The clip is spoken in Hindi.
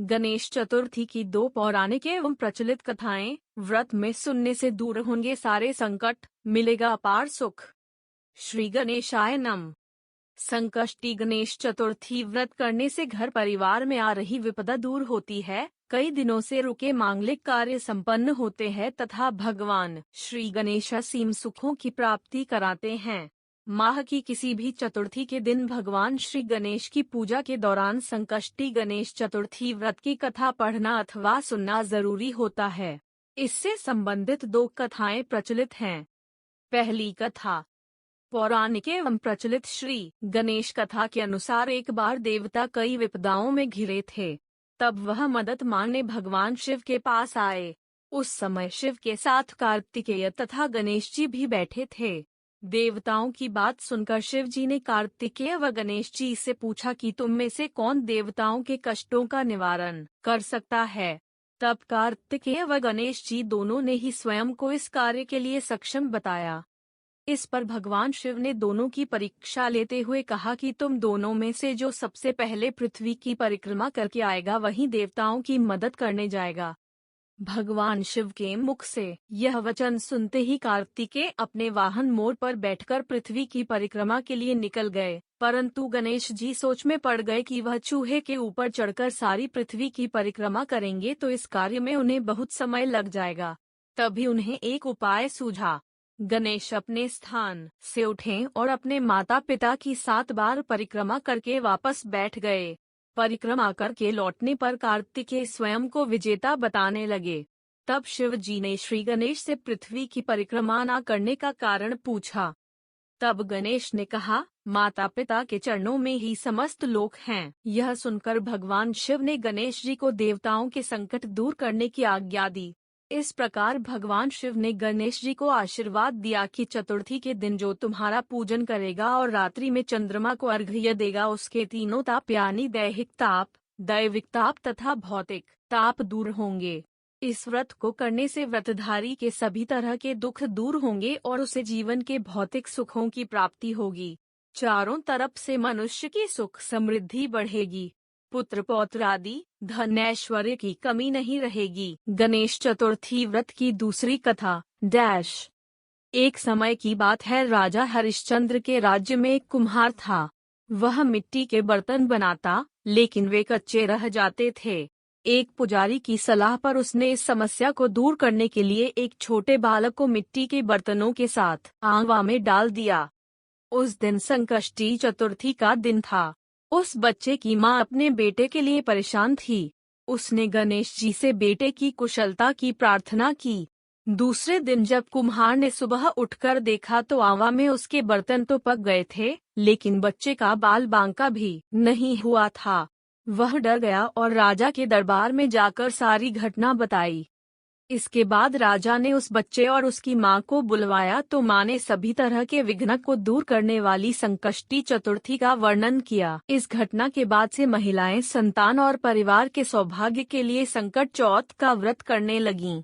गणेश चतुर्थी की दो पौराणिक एवं प्रचलित कथाएं। व्रत में सुनने से दूर होंगे सारे संकट, मिलेगा अपार सुख। श्री गणेशाय नमः। संकष्टी गणेश चतुर्थी व्रत करने से घर परिवार में आ रही विपदा दूर होती है, कई दिनों से रुके मांगलिक कार्य संपन्न होते हैं तथा भगवान श्री गणेश असीम सुखों की प्राप्ति कराते हैं। माह की किसी भी चतुर्थी के दिन भगवान श्री गणेश की पूजा के दौरान संकष्टी गणेश चतुर्थी व्रत की कथा पढ़ना अथवा सुनना जरूरी होता है। इससे संबंधित दो कथाएं प्रचलित हैं। पहली कथा पौराणिक एवं प्रचलित श्री गणेश कथा के अनुसार एक बार देवता कई विपदाओं में घिरे थे। तब वह मदद मांगने भगवान शिव के पास आए। उस समय शिव के साथ कार्तिकेय तथा गणेश जी भी बैठे थे। देवताओं की बात सुनकर शिव जी ने कार्तिकेय व गणेश जी से पूछा कि तुम में से कौन देवताओं के कष्टों का निवारण कर सकता है। तब कार्तिकेय व गणेश जी दोनों ने ही स्वयं को इस कार्य के लिए सक्षम बताया। इस पर भगवान शिव ने दोनों की परीक्षा लेते हुए कहा कि तुम दोनों में से जो सबसे पहले पृथ्वी की परिक्रमा करके आएगा वही देवताओं की मदद करने जाएगा। भगवान शिव के मुख से यह वचन सुनते ही कार्तिकेय अपने वाहन मोर पर बैठकर पृथ्वी की परिक्रमा के लिए निकल गए, परंतु गणेश जी सोच में पड़ गए कि वह चूहे के ऊपर चढ़कर सारी पृथ्वी की परिक्रमा करेंगे तो इस कार्य में उन्हें बहुत समय लग जाएगा। तभी उन्हें एक उपाय सूझा। गणेश अपने स्थान से उठे और अपने माता पिता की 7 बार परिक्रमा करके वापस बैठ गए। परिक्रमा करके लौटने पर कार्तिकेय स्वयं को विजेता बताने लगे। तब शिव जी ने श्री गणेश से पृथ्वी की परिक्रमा न करने का कारण पूछा। तब गणेश ने कहा, माता पिता के चरणों में ही समस्त लोक हैं। यह सुनकर भगवान शिव ने गणेश जी को देवताओं के संकट दूर करने की आज्ञा दी। इस प्रकार भगवान शिव ने गणेश जी को आशीर्वाद दिया कि चतुर्थी के दिन जो तुम्हारा पूजन करेगा और रात्रि में चंद्रमा को अर्घ्य देगा उसके तीनों ताप यानी दैहिक ताप, दैविक ताप तथा भौतिक ताप दूर होंगे। इस व्रत को करने से व्रतधारी के सभी तरह के दुख दूर होंगे और उसे जीवन के भौतिक सुखों की प्राप्ति होगी। चारों तरफ से मनुष्य की सुख समृद्धि बढ़ेगी। पुत्र पौत्र आदि धन ऐश्वर्य की कमी नहीं रहेगी। गणेश चतुर्थी व्रत की दूसरी कथा डैश। एक समय की बात है, राजा हरिश्चंद्र के राज्य में एक कुम्हार था। वह मिट्टी के बर्तन बनाता, लेकिन वे कच्चे रह जाते थे। एक पुजारी की सलाह पर उसने इस समस्या को दूर करने के लिए एक छोटे बालक को मिट्टी के बर्तनों के साथ आंगवा में डाल दिया। उस दिन संकष्टी चतुर्थी का दिन था। उस बच्चे की माँ अपने बेटे के लिए परेशान थी। उसने गणेश जी से बेटे की कुशलता की प्रार्थना की। दूसरे दिन जब कुम्हार ने सुबह उठकर देखा तो आंवा में उसके बर्तन तो पक गए थे, लेकिन बच्चे का बाल बांका भी नहीं हुआ था। वह डर गया और राजा के दरबार में जाकर सारी घटना बताई। इसके बाद राजा ने उस बच्चे और उसकी माँ को बुलवाया तो माँ ने सभी तरह के विघ्न को दूर करने वाली संकष्टी चतुर्थी का वर्णन किया। इस घटना के बाद से महिलाएं संतान और परिवार के सौभाग्य के लिए संकट चौथ का व्रत करने लगीं।